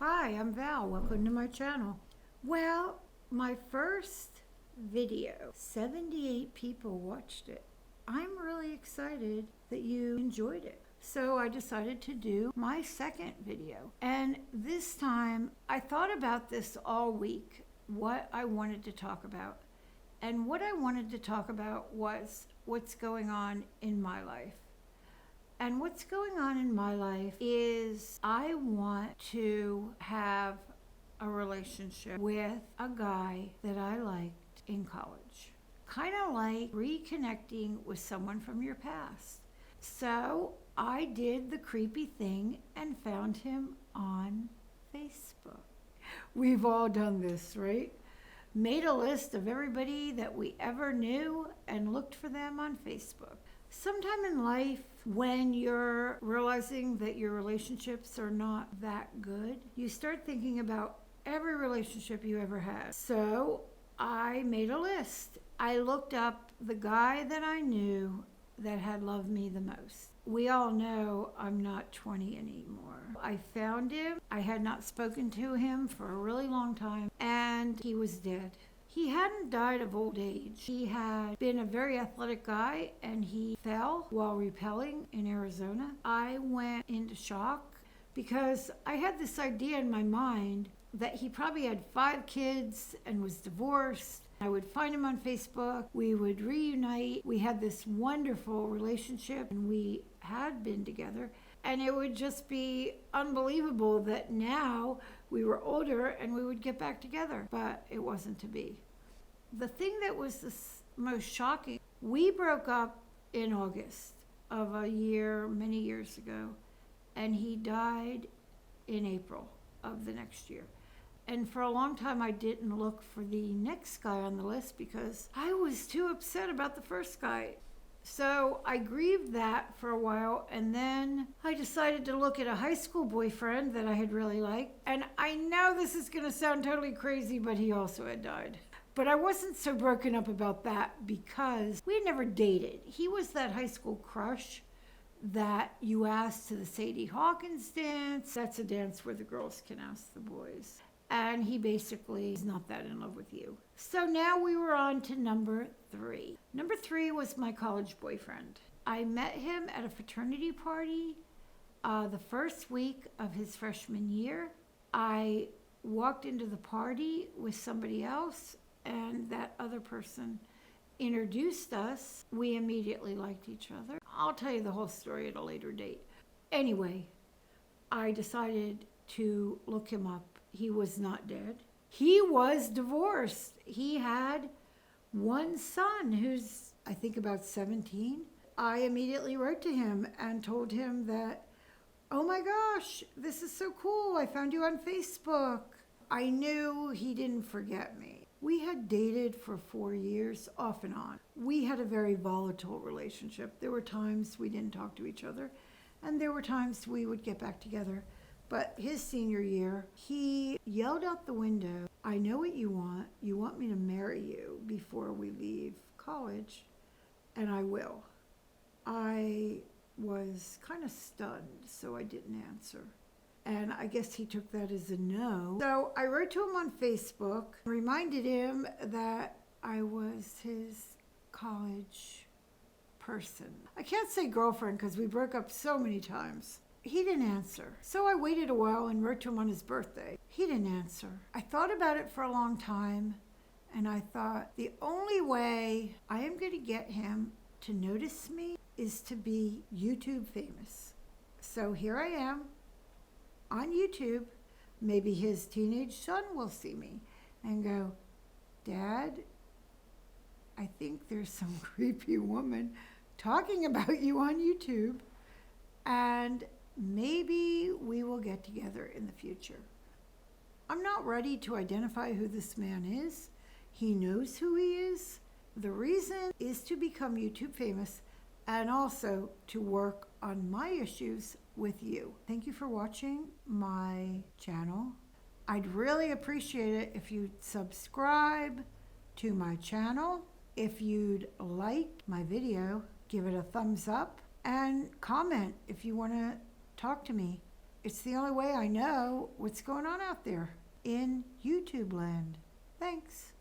Hi, I'm Val. Welcome to my channel. Well, my first video, 78 people watched it. I'm really excited that you enjoyed it. So I decided to do my second video. And this time I thought about this all week, what I wanted to talk about. And what I wanted to talk about was what's going on in my life. And what's going on in my life is I want to have a relationship with a guy that I liked in college. Kind of like reconnecting with someone from your past. So I did the creepy thing and found him on Facebook. We've all done this, right? Made a list of everybody that we ever knew and looked for them on Facebook. Sometime in life, when you're realizing that your relationships are not that good, you start thinking about every relationship you ever had. So I made a list. I looked up the guy that I knew that had loved me the most. We all know I'm not 20 anymore. I found him. I had not spoken to him for a really long time, and he was dead. He hadn't died of old age. He had been a very athletic guy, and he fell while rappelling in Arizona. I went into shock because I had this idea in my mind that he probably had 5 kids and was divorced. I would find him on Facebook. We would reunite. We had this wonderful relationship, and we had been together. And it would just be unbelievable that now we were older and we would get back together. But it wasn't to be. The thing that was the most shocking, we broke up in August of a year, many years ago. And he died in April of the next year. And for a long time, I didn't look for the next guy on the list because I was too upset about the first guy. So I grieved that for a while, and then I decided to look at a high school boyfriend that I had really liked. And I know this is going to sound totally crazy, but he also had died. But I wasn't so broken up about that because we had never dated. He was that high school crush that you asked to the Sadie Hawkins dance. That's a dance where the girls can ask the boys. And he basically is not that in love with you. So now we were on to number 3. Number 3 was my college boyfriend. I met him at a fraternity party the first week of his freshman year. I walked into the party with somebody else, and that other person introduced us. We immediately liked each other. I'll tell you the whole story at a later date. Anyway, I decided to look him up. He was not dead. He was divorced. He had one son who's, I think, about 17. I immediately wrote to him and told him that, oh my gosh, this is so cool. I found you on Facebook. I knew he didn't forget me. We had dated for 4 years, off and on. We had a very volatile relationship. There were times we didn't talk to each other, and there were times we would get back together. But his senior year, he yelled out the window, I know what you want. You want me to marry you before we leave college, and I will. I was kind of stunned, so I didn't answer. And I guess he took that as a no. So I wrote to him on Facebook, reminded him that I was his college person. I can't say girlfriend because we broke up so many times. He didn't answer. So I waited a while and wrote to him on his birthday. He didn't answer. I thought about it for a long time, and I thought the only way I am going to get him to notice me is to be YouTube famous. So here I am on YouTube. Maybe his teenage son will see me and go, Dad, I think there's some creepy woman talking about you on YouTube, and maybe we will get together in the future. I'm not ready to identify who this man is. He knows who he is. The reason is to become YouTube famous and also to work on my issues with you. Thank you for watching my channel. I'd really appreciate it if you'd subscribe to my channel. If you'd like my video, give it a thumbs up and comment if you want to talk to me. It's the only way I know what's going on out there in YouTube land. Thanks.